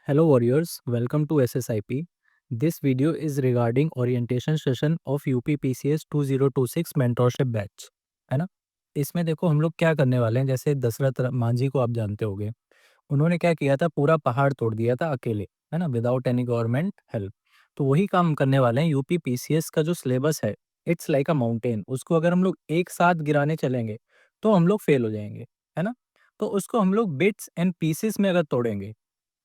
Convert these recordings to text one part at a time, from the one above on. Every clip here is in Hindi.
Hello warriors, welcome to SSIP. This video is regarding orientation session of UPPCS 2026 mentorship batch, है ना? इसमें देखो हम लोग क्या करने वाले हैं, जैसे दशरथ मांझी को आप जानते होगे। उन्होंने क्या किया था, पूरा पहाड़ तोड़ दिया था अकेले, है ना, विदाउट एनी गवर्नमेंट हेल्प। तो वही काम हम करने वाले हैं। यूपीपीसीएस का जो सिलेबस है, इट्स लाइक अ माउंटेन। उसको अगर हम लोग एक साथ गिराने चलेंगे तो हम लोग फेल हो जाएंगे, है ना? तो उसको हम लोग बिट्स एंड पीसेस में अगर तोड़ेंगे,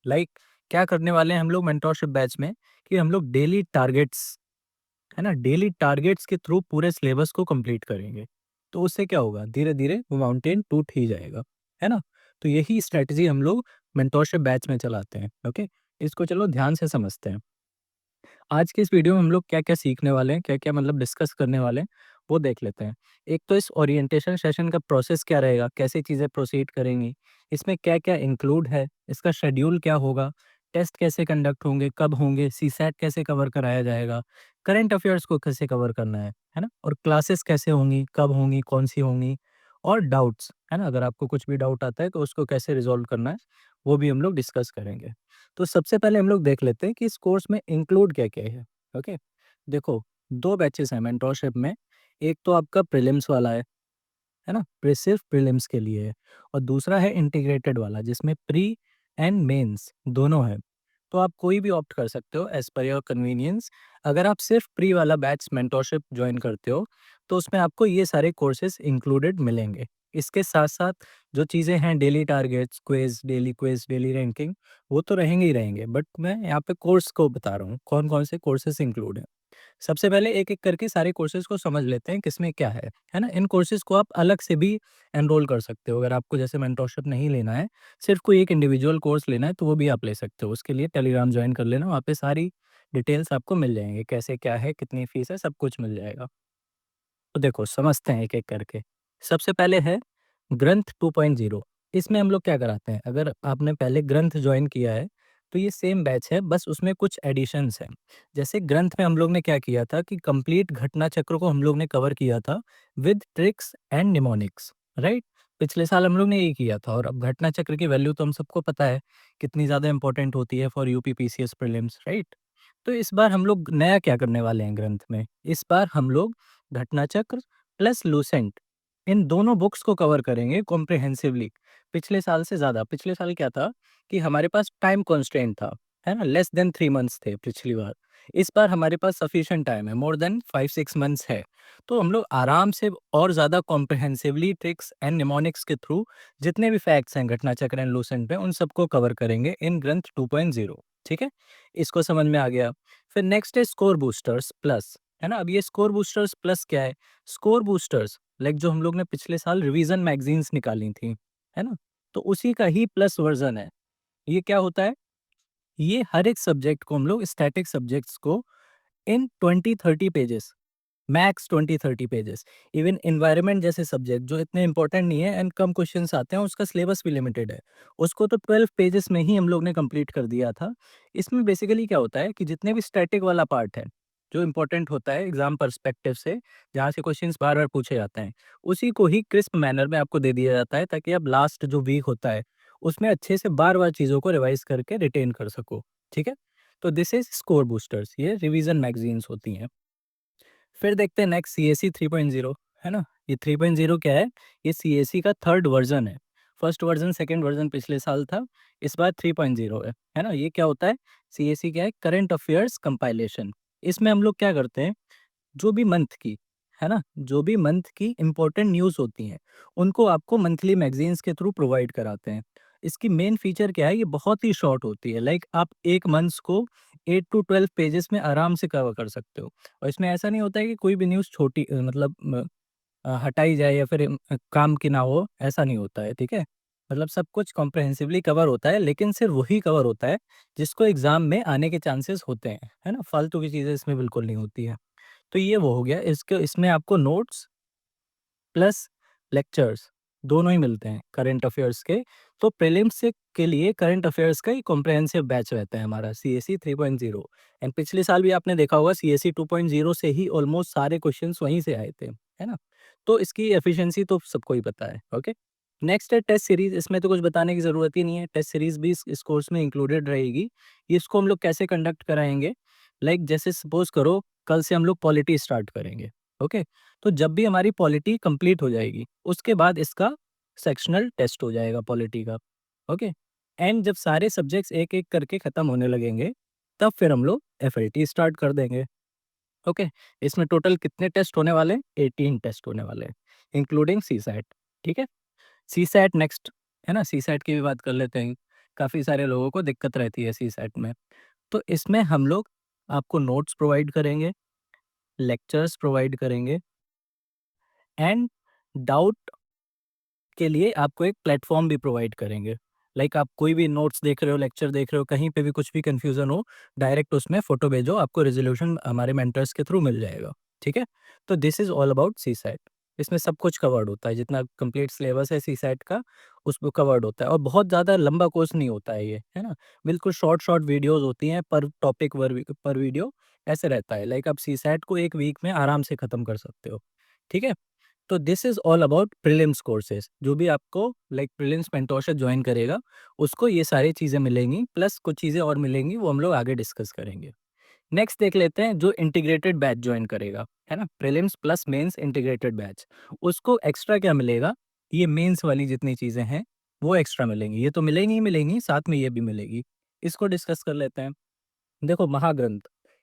लाइक क्या करने वाले हैं हम लोग मेंटोरशिप बैच में, कि हम लोग डेली टारगेट्स, है ना, डेली टारगेट्स के थ्रू पूरे सिलेबस को कंप्लीट करेंगे। तो उससे क्या होगा, धीरे धीरे वो माउंटेन टूट ही जाएगा, है ना? तो यही स्ट्रेटजी हम लोग मेंटोरशिप बैच में चलाते हैं। ओके, इसको चलो ध्यान से समझते हैं। आज के इस वीडियो में हम लोग क्या-क्या सीखने वाले हैं, क्या-क्या मतलब डिस्कस करने वाले हैं, वो देख लेते हैं। एक तो इस ओरिएंटेशन सेशन का प्रोसेस क्या रहेगा, कैसे चीज़ें प्रोसीड करेंगी, इसमें क्या-क्या इंक्लूड है, इसका शेड्यूल क्या होगा, टेस्ट कैसे कंडक्ट होंगे, कब होंगे, सीसैट कैसे कवर कराया जाएगा, करंट अफेयर्स को कैसे कवर करना है ना? और क्लासेस कैसे होंगी, कब होंगी, कौन-सी होंगी, और डाउट्स, है ना? अगर आपको कुछ भी डाउट आता है तो उसको कैसे रिज़ॉल्व करना है, वो भी हम लोग डिस्कस करेंगे। तो सबसे पहले हम लोग देख लेते हैं कि इस कोर्स में इंक्लूड क्या-क्या है। ओके, देखो 2 बैचेस हैं मेंटोरशिप में। एक तो आपका प्रीलिम्स वाला है ना? सिर्फ प्रीलिम्स के लिए है, और दूसरा है इंटीग्रेटेड वाला जिसमें प्री एंड मेंस दोनों हैं। तो आप कोई भी ऑप्ट कर सकते हो एज़ पर योर कन्वीनियंस। अगर आप सिर्फ प्री वाला बैच मेंटोरशिप जॉइन करते हो, तो उसमें आपको ये सारे कोर्सेज़ इंक्लूडेड मिलेंगे। इसके साथ-साथ जो चीज़ें हैं, daily targets, quiz, daily ranking, वो तो रहेंगे ही रहेंगे, बट मैं यहाँ पे कोर्स को बता रहा हूँ, कौन-कौन से कोर्सेज़ इंक्लूड हैं। सबसे पहले एक-एक करके सारे कोर्सेज़ को समझ लेते हैं किसमें क्या है ना? इन कोर्सेज़ को आप अलग से भी एनरोल कर सकते हो। अगर आपको जैसे मेंटोरशिप नहीं लेना है, सिर्फ़ कोई एक इंडिविजुअल कोर्स लेना है, तो वो भी आप ले सकते हो। उसके लिए टेलीग्राम जॉइन कर लेना, वहाँ पे सारी डिटेल्स आपको मिल जाएँगे, कैसे क्या है, कितनी फ़ीस है, सब कुछ मिल जाएगा। तो देखो समझते हैं एक-एक करके। सबसे पहले है ग्रंथ 2.0। इसमें हम लोग क्या कराते हैं, अगर आपने पहले ग्रंथ जॉइन किया है, तो ये सेम बैच है, बस उसमें कुछ एडिशंस हैं। जैसे ग्रंथ में हम लोग ने क्या किया था कि कंप्लीट घटना चक्र को हम लोग ने कवर किया था with tricks and mnemonics, right? पिछले साल हम लोग ने यही किया था, और अब घटना चक्र की वैल्यू तो हम सबको पता है, कितनी ज़्यादा इम्पोर्टेंट होती है फॉर यूपीपीसीएस प्रीलिम्स, राइट? तो इस बार हम लोग नया क्या करने वाले हैं ग्रंथ में, इस बार हम लोग घटनाचक्र प्लस लूसेंट, इन दोनों बुक्स को कवर करेंगे कॉम्प्रिहेंसिवली। पिछले साल से ज़्यादा, पिछले साल क्या था कि हमारे पास टाइम कंस्ट्रेंट था, है ना? लेस देन 3 मंथ्स थे पिछली बार। इस बार हमारे पास सफिशिएंट टाइम है, मोर देन 5-6 मंथ्स है। तो हम लोग आराम से और ज़्यादा कॉम्प्रिहेंसिवली ट्रिक्स एंड निमोनिक्स के थ्रू जितने भी फैक्ट्स हैं घटनाचक्र एंड लूसेंट में, उन सबको कवर करेंगे इन ग्रंथ 2.0। ठीक है? इसको समझ में आ गया। फिर नेक्स्ट है स्कोर बूस्टर्स प्लस, है ना? अब ये स्कोर बूस्टर्स प्लस क्या है? स्कोर बूस्टर्स लाइक जो हम लोग ने पिछले साल रिवीजन मैगज़ीन्स निकाली थी, है ना? तो उसी का ही प्लस वर्ज़न है। ये क्या होता है? ये हर एक सब्जेक्ट को हम लोग, स्टैटिक सब्जेक्ट्स को, इन 20-30 pages, max 20-30 pages. Even environment जैसे सब्जेक्ट जो इतने इंपॉर्टेंट नहीं है एंड कम क्वेश्चन्स आते हैं, उसका सिलेबस भी लिमिटेड है। उसको तो 12 पेजेज़ में ही हम लोग ने कंप्लीट कर दिया था। इसमें बेसिकली क्या होता है कि जितने भी स्टैटिक वाला पार्ट है, जो इम्पोर्टेंट होता है एग्ज़ाम पर्सपेक्टिव से, जहाँ से क्वेश्चन्स बार-बार पूछे जाते हैं, उसी को ही क्रिस्प मैनर में आपको दे दिया जाता है, ताकि आप लास्ट जो वीक होता है, उसमें अच्छे से बार-बार चीज़ों को रिवाइज़ करके रिटेन कर सको। ठीक है? तो दिस इज़ स्कोर बूस्टर्स, ये रिवीजन मैगज़ीन्स होती हैं। फिर देखते हैं नेक्स्ट सीएसी 3.0, है ना? ये 3.0 क्या है? ये सीएसी का थर्ड वर्ज़न है। फर्स्ट वर्ज़न, सेकंड वर्ज़न पिछले साल था, इस बार 3.0 है ना? ये क्या होता है? सीएसी क्या है? Current affairs compilation. इसमें हम लोग क्या करते हैं, जो भी मंथ की, है ना? जो भी मंथ की इम्पोर्टेंट न्यूज़ होती हैं, उनको आपको मंथली मैगज़ीन्स के थ्रू प्रोवाइड कराते हैं। इसकी मेन फीचर क्या है? ये बहुत ही शॉर्ट होती है, लाइक आप 1 मंथ्स को 8 टू 12 पेजेज़ में आराम से कवर कर सकते हो। और इसमें ऐसा नहीं होता है कि कोई भी न्यूज़ छोटी मतलब हटाई जाए या फिर काम की ना हो, ऐसा नहीं होता है, ठीक है? मतलब सब कुछ कॉम्प्रिहेंसिवली कवर होता है, लेकिन सिर्फ़ वही कवर होता है जिसको एग्ज़ाम में आने के चांसेस होते हैं, है ना? फालतू की चीज़ें इसमें बिल्कुल नहीं होती हैं। तो ये वो हो गया, इसके इसमें आपको नोट्स प्लस लेक्चर्स दोनों ही मिलते हैं करंट अफेयर्स के। तो प्रीलिम्स से के लिए करंट अफेयर्स का ही कॉम्प्रिहेंसिव बैच रहता है हमारा सीएसई 3.0। एंड पिछले साल भी आपने देखा होगा सीएसई 2.0 से ही ऑलमोस्ट सारे क्वेश्चंस वहीं से आए थे, है ना? तो इसकी एफिशिएंसी तो सबको ही पता है, ओके? नेक्स्ट है टेस्ट सीरीज़। इसमें तो कुछ बताने की ज़रूरत ही नहीं है, टेस्ट सीरीज़ भी इस कोर्स में इंक्लूडेड रहेगी। इसको हम लोग कैसे कंडक्ट कराएँगे, लाइक जैसे सपोज़ करो कल से हम लोग पॉलिटी स्टार्ट करेंगे, ओके? तो जब भी हमारी पॉलिटी कंप्लीट हो जाएगी, उसके बाद इसका सेक्शनल टेस्ट हो जाएगा पॉलिटी का, ओके? एंड जब सारे सब्जेक्ट्स एक-एक करके खत्म होने लगेंगे, तब फिर हम लोग एफएलटी स्टार्ट कर देंगे, ओके? इसमें टोटल कितने टेस्ट होने वाले हैं? 18 टेस्ट होने वाले हैं, इंक्लूडिंग सीसैट, ठीक है? सीसैट नेक्स्ट, है ना? सीसैट की भी बात कर लेते हैं। काफ़ी सारे लोगों को दिक्कत रहती है सीसैट में। तो इसमें हम लोग आपको नोट्स प्रोवाइड करेंगे, लेक्चर्स प्रोवाइड करेंगे एंड डाउट के लिए आपको एक प्लेटफ़ॉर्म भी प्रोवाइड करेंगे। लाइक आप कोई भी नोट्स देख रहे हो, लेक्चर देख रहे हो, कहीं पे भी कुछ भी कन्फ्यूज़न हो, डायरेक्ट उसमें फ़ोटो भेजो, आपको रिज़ॉल्यूशन हमारे मेंटर्स के थ्रू मिल जाएगा, ठीक है? तो this is all about CSAT. इसमें सब कुछ कवर्ड होता है, जितना कंप्लीट सिलेबस है सीसैट का, उसमें कवर्ड होता है और बहुत ज़्यादा लंबा कोर्स नहीं होता है ये, है ना? बिल्कुल शॉर्ट-शॉर्ट वीडियोज़ होती हैं पर टॉपिक पर वीडियो, ऐसे रहता है। लाइक आप सीसैट को 1 वीक में आराम से खत्म कर सकते हो, ठीक है? तो this is all about prelims courses. जो भी आपको लाइक प्रीलिम्स मेंटरशिप जॉइन करेगा, उसको ये सारी चीज़ें मिलेंगी, प्लस कुछ चीज़ें और मिलेंगी, वो हम लोग आगे डिस्कस करेंगे। नेक्स्ट देख लेते हैं जो इंटीग्रेटेड बैच जॉइन करेगा, है ना? Prelims plus mains integrated batch. उसको एक्स्ट्रा क्या मिलेगा? ये मेंस वाली जितनी चीज़ें हैं, वो एक्स्ट्रा मिलेंगी। ये तो मिलेंगी ही मिलेंगी, साथ में ये भी मिलेगी। इसको डिस्कस कर लेते हैं। देखो महाग्रंथ,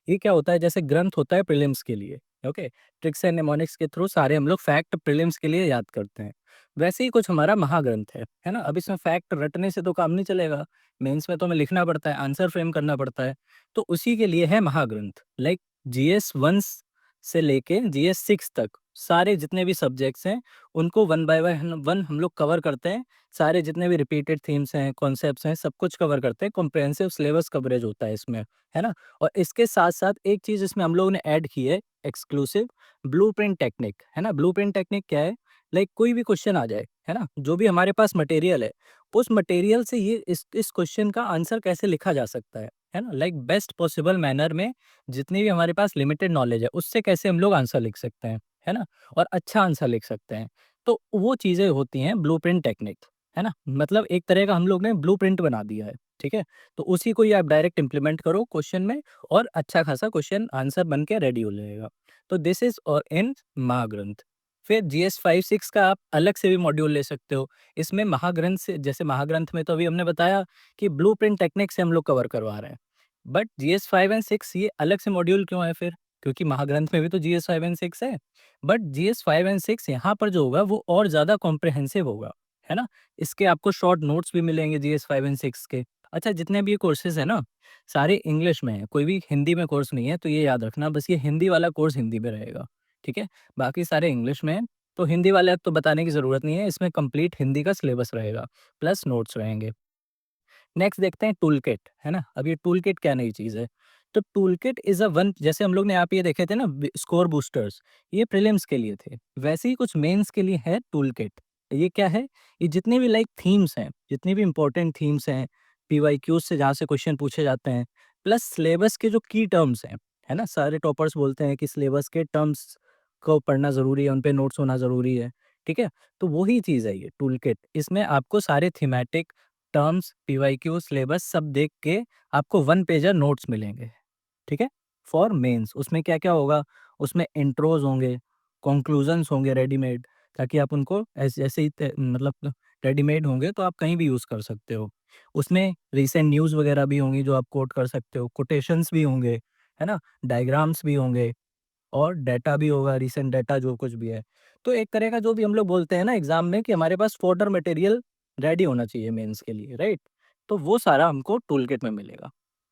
ये क्या होता है? जैसे ग्रंथ होता है प्रीलिम्स के लिए, ओके? ट्रिक्स एंड निमोनिक्स के थ्रू सारे हम लोग फैक्ट प्रीलिम्स के लिए याद करते हैं। वैसे ही कुछ हमारा महाग्रंथ है ना? अब इसमें फैक्ट रटने से तो काम नहीं चलेगा, मेंस में तो हमें लिखना पड़ता है, आंसर फ्रेम करना पड़ता है, तो उसी के लिए है महाग्रंथ। लाइक जीएस 1 से लेके जीएस 6 तक सारे जितने भी सब्जेक्ट्स हैं, उनको वन बाय वन हम लोग कवर करते हैं। सारे जितने भी रिपीटेड थीम्स हैं, कॉन्सेप्ट्स हैं, सब कुछ कवर करते हैं। कॉम्प्रिहेंसिव सिलेबस कवरेज होता है इसमें, है ना? और इसके साथ-साथ एक चीज़ इसमें हम लोगों ने ऐड की है एक्सक्लूसिव ब्लूप्रिंट टेक्निक, है ना? ब्लूप्रिंट टेक्निक क्या है? लाइक कोई भी क्वेश्चन आ जाए, है ना? जो भी हमारे पास मटेरियल है, उस मटेरियल से ये इस क्वेश्चन का आंसर कैसे लिखा जा सकता है ना? लाइक बेस्ट पॉसिबल मैनर में जितनी भी हमारे पास लिमिटेड नॉलेज है, उससे कैसे हम लोग आंसर लिख सकते हैं, है ना? और अच्छा आंसर लिख सकते हैं। तो वो चीज़ें होती हैं ब्लूप्रिंट टेक्निक, है ना? मतलब एक तरह का हम लोग ने ब्लूप्रिंट बना दिया है, ठीक है? तो उसी को ही आप डायरेक्ट इम्प्लीमेंट करो क्वेश्चन में और अच्छा खासा क्वेश्चन आंसर बन के रेडी हो जाएगा। तो दिस इज़ इन महाग्रंथ। फिर जीएस 5-6 का आप अलग से भी मॉड्यूल ले सकते हो। इसमें महाग्रंथ से जैसे महाग्रंथ में तो अभी हमने बताया कि ब्लूप्रिंट टेक्निक से हम लोग कवर करवा रहे हैं। बट जीएस 5 एंड 6 ये अलग से मॉड्यूल क्यों है फिर? क्योंकि महाग्रंथ में भी तो जीएस 5 एंड 6 है। बट जीएस 5 एंड 6 यहाँ पर जो होगा वो और ज़्यादा कॉम्प्रिहेंसिव होगा, है ना? इसके आपको शॉर्ट नोट्स भी मिलेंगे जीएस 5 एंड 6 के। अच्छा जितने भी ये कोर्सेज़ हैं ना, सारे इंग्लिश में हैं, कोई भी हिंदी में कोर्स नहीं है, तो ये याद रखना बस ये हिंदी वाला कोर्स हिंदी में रहेगा, ठीक है? बाकी सारे इंग्लिश में हैं, तो हिंदी वाले अब तो बताने की ज़रूरत नहीं है, इसमें कंप्लीट हिंदी का सिलेबस रहेगा, प्लस नोट्स रहेंगे। नेक्स्ट देखते हैं टूल किट, है ना? अब ये टूल किट क्या नई चीज़ है? तो tool kit is a one जैसे हम लोग ने यहाँ पे ये देखे थे ना स्कोर बूस्टर्स, ये प्रीलिम्स के लिए थे। वैसे ही कुछ मेंस के लिए है टूल किट। ये क्या है? ये जितने भी लाइक थीम्स हैं, जितनी भी इम्पोर्टेंट थीम्स हैं, पीवाईक्यूज़ से जहाँ से क्वेश्चन पूछे जाते हैं, प्लस सिलेबस के जो की टर्म्स हैं, है ना? सारे टॉपर्स बोलते हैं कि सिलेबस के टर्म्स को पढ़ना ज़रूरी है, उन पे नोट्स होना ज़रूरी है, ठीक है? तो वही चीज़ है ये टूल किट। इसमें आपको सारे थीमेटिक टर्म्स, पीवाईक्यू, सिलेबस सब देख के आपको 1 पेजर नोट्स मिलेंगे, ठीक है? फॉर मेंस उसमें क्या-क्या होगा, उसमें इंट्रोज़ होंगे, कंक्लूजन्स होंगे रेडीमेड ताकि आप उनको ऐसे ही मतलब रेडीमेड होंगे तो आप कहीं भी यूज़ कर सकते हो। उसमें रीसेंट न्यूज़ वगैरह भी होंगी जो आप कोट कर सकते हो, कोटेशंस भी होंगे, है ना? डायग्राम्स भी होंगे और डेटा भी होगा, रीसेंट डेटा जो कुछ भी है। तो एक तरह का जो भी हम लोग बोलते हैं ना एग्ज़ाम में कि हमारे पास फ़ोल्डर मटेरियल रेडी होना चाहिए मेंस के लिए, राइट? तो वो सारा हमको टूल किट में मिलेगा।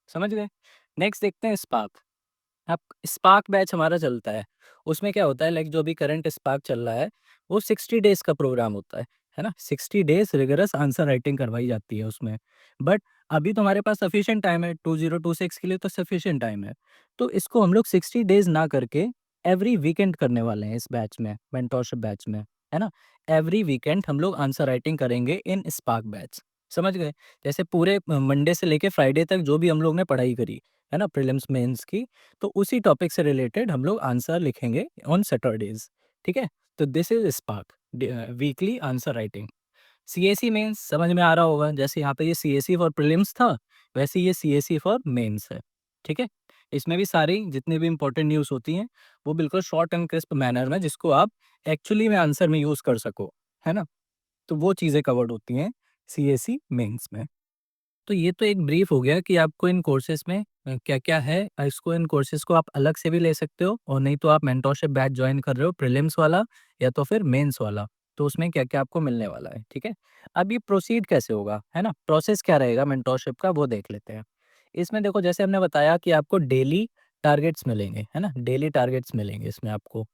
समझ गए? नेक्स्ट देखते हैं स्पार्क। अब स्पार्क बैच हमारा चलता है। उसमें क्या होता है लाइक जो अभी करंट स्पार्क चल रहा है, वो 60 डेज़ का प्रोग्राम होता है ना? 60 डेज़ रिगरस आंसर राइटिंग करवाई जाती है उसमें। बट अभी तो हमारे पास सफिशिएंट टाइम है, 2026 के लिए तो सफिशिएंट टाइम है। तो इसको हम लोग 60 डेज़ ना करके एवरी वीकेंड करने वाले हैं इस बैच में, मेंटरशिप बैच में, है ना? एवरी वीकेंड हम लोग आंसर राइटिंग करेंगे इन स्पार्क बैच। समझ गए? जैसे पूरे मंडे से लेके फ्राइडे तक जो भी हम लोग ने पढ़ाई करी, है ना? प्रीलिम्स, मेंस की, तो उसी टॉपिक से रिलेटेड हम लोग आंसर लिखेंगे ऑन सैटरडेज़, ठीक है? तो this is spark weekly answer writing. CAC mains समझ में आ रहा होगा, जैसे यहाँ पे ये सीएसी फॉर प्रीलिम्स था, वैसे ये सीएसी फॉर मेंस है, ठीक है? इसमें भी सारी जितनी भी इम्पोर्टेंट न्यूज़ होती हैं, वो बिल्कुल शॉर्ट एंड क्रिस्प मैनर में जिसको आप एक्चुअली में आंसर में यूज़ कर सको, है ना? तो वो चीज़ें कवर्ड होती हैं सीएसी मेंस में। तो ये तो एक ब्रीफ हो गया कि आपको इन कोर्सेज़ में क्या-क्या है। इसको इन कोर्सेज़ को आप अलग से भी ले सकते हो और नहीं तो आप मेंटरशिप बैच जॉइन कर रहे हो प्रीलिम्स वाला या तो फिर मेंस वाला, तो उसमें क्या-क्या आपको मिलने वाला है, ठीक है? अब ये प्रोसीड कैसे होगा, है ना? प्रोसेस क्या रहेगा मेंटरशिप का वो देख लेते हैं। इसमें देखो जैसे हमने बताया कि आपको डेली टारगेट्स मिलेंगे, है ना? डेली टारगेट्स मिलेंगे इसमें आपको।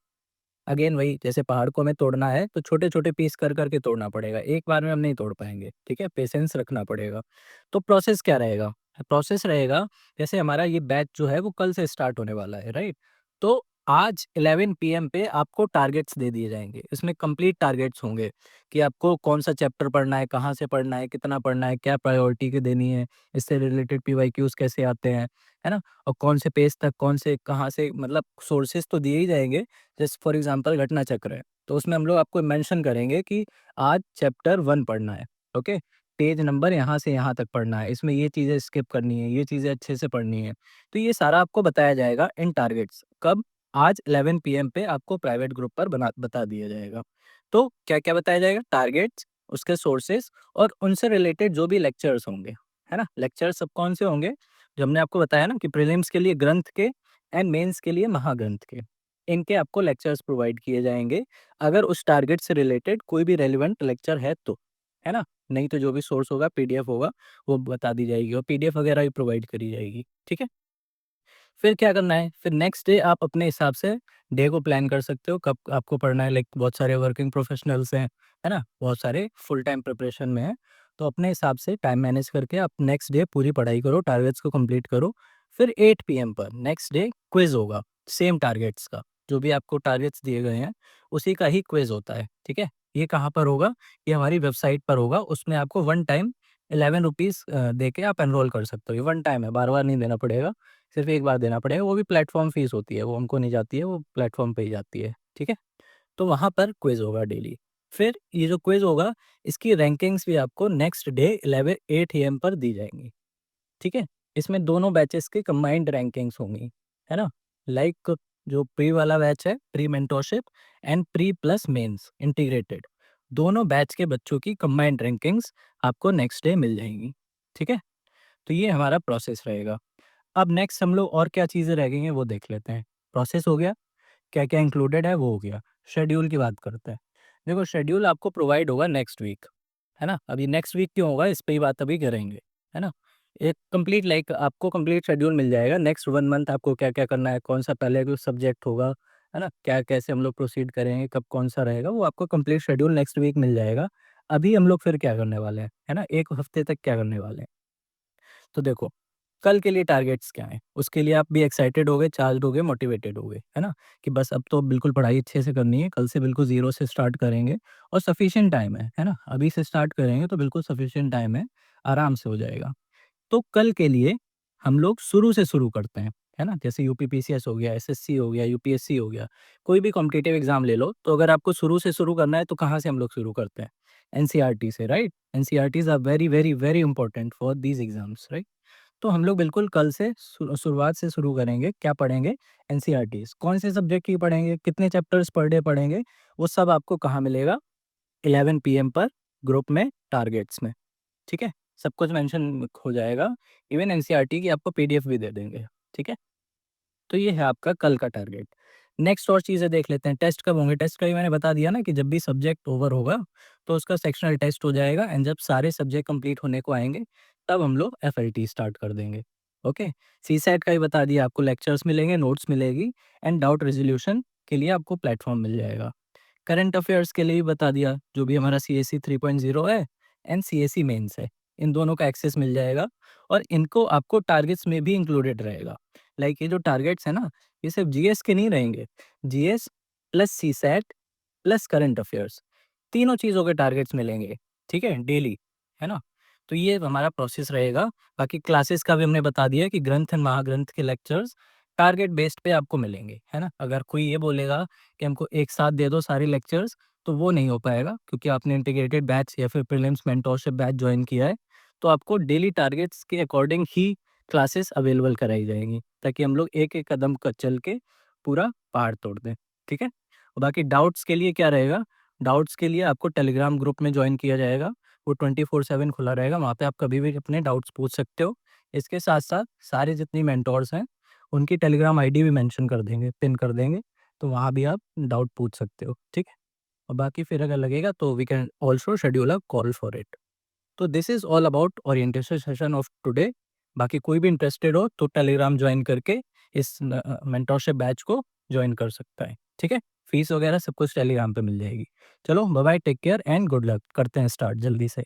अगेन वही जैसे पहाड़ को हमें तोड़ना है तो छोटे-छोटे पीस कर के तोड़ना पड़ेगा। एक बार में हम नहीं तोड़ पाएँगे, ठीक है? पेशेंस रखना पड़ेगा। तो प्रोसेस क्या रहेगा? प्रोसेस रहेगा जैसे हमारा ये बैच जो है वो कल से स्टार्ट होने वाला है, राइट? तो आज 11 पीएम पे आपको टारगेट्स दे दिए जाएँगे। इसमें कंप्लीट टारगेट्स होंगे कि आपको कौन-सा चैप्टर पढ़ना है, कहाँ से पढ़ना है, कितना पढ़ना है, क्या प्रायोरिटी की देनी है, इससे रिलेटेड पीवाईक्यूज़ कैसे आते हैं, है ना? और कौन से पेज तक, कौन से कहाँ से मतलब सोर्सेज़ तो दिए ही जाएँगे। जैसे फॉर एग्जांपल घटना चक्र है, तो उसमें हम लोग आपको मेंशन करेंगे कि आज चैप्टर 1 पढ़ना है, ओके? पेज नंबर यहाँ से यहाँ तक पढ़ना है, इसमें ये चीज़ें स्किप करनी है, ये चीज़ें अच्छे से पढ़नी है। तो ये सारा आपको बताया जाएगा इन टारगेट्स, कब? आज 11 पीएम पे आपको प्राइवेट ग्रुप पर बता दिया जाएगा। तो क्या-क्या बताया जाएगा? टारगेट्स, उसके सोर्सेज़ और उनसे रिलेटेड जो भी लेक्चर्स होंगे, है ना? लेक्चर्स सब कौन से होंगे? जो हमने आपको बताया ना कि प्रीलिम्स के लिए ग्रंथ के एंड मेंस के लिए महाग्रंथ के। इनके आपको लेक्चर्स प्रोवाइड किए जाएँगे, अगर उस टारगेट से रिलेटेड कोई भी रेलेवेंट लेक्चर है तो, है ना? नहीं तो जो भी सोर्स होगा, पीडीएफ होगा, वो बता दी जाएगी और पीडीएफ वगैरह भी प्रोवाइड करी जाएगी, ठीक है? फिर क्या करना है, फिर नेक्स्ट डे आप अपने हिसाब से डे को प्लान कर सकते हो, कब आपको पढ़ना है, लाइक बहुत सारे वर्किंग प्रोफेशनल्स हैं, है ना? बहुत सारे फुल टाइम प्रिपरेशन में हैं, तो अपने हिसाब से टाइम मैनेज करके आप नेक्स्ट डे पूरी पढ़ाई करो, टारगेट्स को कंप्लीट करो। फिर 8 पीएम पर नेक्स्ट डे क्विज़ होगा, सेम टारगेट्स का, जो भी आपको टारगेट्स दिए गए हैं, उसी का ही क्विज़ होता है, ठीक है? ये कहाँ पर होगा? ये हमारी वेबसाइट पर होगा, उसमें आपको वन टाइम ₹11 दे के आप एनरोल कर सकते हो, ये वन टाइम है, बार-बार नहीं देना पड़ेगा। सिर्फ़ एक बार देना पड़ेगा, वो भी प्लेटफ़ॉर्म फ़ीस होती है, वो हमको नहीं जाती है, वो प्लेटफ़ॉर्म पे ही जाती है, ठीक है? तो वहाँ पर क्विज़ होगा डेली। फिर ये जो क्विज़ होगा, इसकी रैंकिंग्स भी आपको नेक्स्ट डे 8 एएम पर दी जाएँगी, ठीक है? इसमें दोनों बैचेज़ की कंबाइंड रैंकिंग्स होंगी, है ना? लाइक जो प्री वाला बैच है, pre mentorship and pre plus mains integrated, दोनों बैच के बच्चों की कंबाइंड रैंकिंग्स आपको नेक्स्ट डे मिल जाएँगी, ठीक है? तो ये हमारा प्रोसेस रहेगा। अब नेक्स्ट हम लोग और क्या चीज़ें रह गई हैं वो देख लेते हैं। प्रोसेस हो गया, क्या-क्या इंक्लूडेड है वो हो गया। शेड्यूल की बात करते हैं। देखो शेड्यूल आपको प्रोवाइड होगा नेक्स्ट वीक, है ना? अभी नेक्स्ट वीक क्यों होगा इस पे ही बात अभी करेंगे, है ना? एक कंप्लीट लाइक आपको कंप्लीट शेड्यूल मिल जाएगा नेक्स्ट 1 मंथ आपको क्या-क्या करना है, कौन-सा पहले कोई सब्जेक्ट होगा, है ना? क्या कैसे हम लोग प्रोसीड करेंगे, कब कौन-सा रहेगा वो आपको कंप्लीट शेड्यूल नेक्स्ट वीक मिल जाएगा। अभी हम लोग फिर क्या करने वाले हैं, है ना? 1 हफ्ते तक क्या करने वाले हैं। तो देखो, कल के लिए टारगेट्स क्या हैं? उसके लिए आप भी एक्साइटेड हो गए, चार्ज्ड हो गए, मोटिवेटेड हो गए, है ना? कि बस अब तो बिल्कुल पढ़ाई अच्छे से करनी है, कल से बिल्कुल ज़ीरो से स्टार्ट करेंगे और सफिशिएंट टाइम है ना? अभी से स्टार्ट करेंगे तो बिल्कुल सफिशिएंट टाइम है, आराम से हो जाएगा। तो कल के लिए हम लोग शुरू से शुरू करते हैं, है ना? जैसे यूपीपीसीएस हो गया, एसएससी हो गया, यूपीएससी हो गया, कोई भी कॉम्पिटिटिव एग्ज़ाम ले लो, तो अगर आपको शुरू से शुरू करना है तो कहाँ से हम लोग शुरू करते हैं? एनसीईआरटी से, right? NCERTs are very, very, very important for these exams, right? तो हम लोग बिल्कुल कल से शुरुआत से शुरू करेंगे, क्या पढ़ेंगे? एनसीईआरटीज़। कौन से सब्जेक्ट की पढ़ेंगे, कितने चैप्टर्स पर डे पढ़ेंगे, वो सब आपको कहाँ मिलेगा? 11 पीएम पर ग्रुप में टारगेट्स में, ठीक है? सब कुछ मेंशन हो जाएगा, इवन एनसीईआरटी की आपको पीडीएफ भी दे देंगे, ठीक है? तो ये है आपका कल का टारगेट। नेक्स्ट और चीज़ें देख लेते हैं, टेस्ट कब होंगे? टेस्ट का भी मैंने बता दिया ना कि जब भी सब्जेक्ट ओवर होगा, तो उसका सेक्शनल टेस्ट हो जाएगा एंड जब सारे सब्जेक्ट कंप्लीट होने को आएँगे, तब हम लोग एफएलटी स्टार्ट कर देंगे, ओके? सीसैट का भी बता दिया, आपको लेक्चर्स मिलेंगे, नोट्स मिलेगी एंड डाउट रेज़ोल्यूशन के लिए आपको प्लेटफ़ॉर्म मिल जाएगा। करंट अफेयर्स के लिए भी बता दिया, जो भी हमारा सीएसई 3.0 है एंड सीएसई मेंस है, इन दोनों का एक्सेस मिल जाएगा और इनको आपको टारगेट्स में भी इंक्लूडेड रहेगा। लाइक ये जो टारगेट्स हैं ना, ये सिर्फ जीएस के नहीं रहेंगे, GS plus CSAT plus current affairs, तीनों चीज़ों के टारगेट्स मिलेंगे, ठीक है? डेली, है ना? तो ये हमारा प्रोसेस रहेगा। बाकी क्लासेस का भी हमने बता दिया कि ग्रंथ एंड महाग्रंथ के लेक्चर्स टारगेट बेस्ड पे आपको मिलेंगे, है ना? अगर कोई ये बोलेगा कि हमको एक साथ दे दो सारे लेक्चर्स, तो वो नहीं हो पाएगा क्योंकि आपने इंटीग्रेटेड बैच या फिर प्रीलिम्स मेंटोरशिप बैच जॉइन किया है, तो आपको डेली टारगेट्स के अकॉर्डिंग ही क्लासेस अवेलेबल कराई जाएँगी, ताकि हम लोग एक-एक कदम क चल के पूरा पहाड़ तोड़ दें, ठीक है? और बाकी डाउट्स के लिए क्या रहेगा, डाउट्स के लिए आपको टेलीग्राम ग्रुप में जॉइन किया जाएगा, वो 24/7 खुला रहेगा, वहाँ पे आप कभी भी अपने डाउट्स पूछ सकते हो। इसके साथ-साथ सारे जितनी मेंटोर्स हैं, उनकी टेलीग्राम आईडी भी मेंशन कर देंगे, पिन कर देंगे, तो वहाँ भी आप डाउट पूछ सकते हो, ठीक है? और बाकी फिर अगर लगेगा तो we can also schedule a call for it. तो this is all about orientation session of today. बाकी कोई भी इंटरेस्टेड हो तो टेलीग्राम जॉइन करके इस मेंटोरशिप बैच को जॉइन कर सकता है, ठीक है? फीस वगैरह सब कुछ टेलीग्राम पे मिल जाएगी। चलो bye bye, take care and good luck. करते हैं स्टार्ट जल्दी से।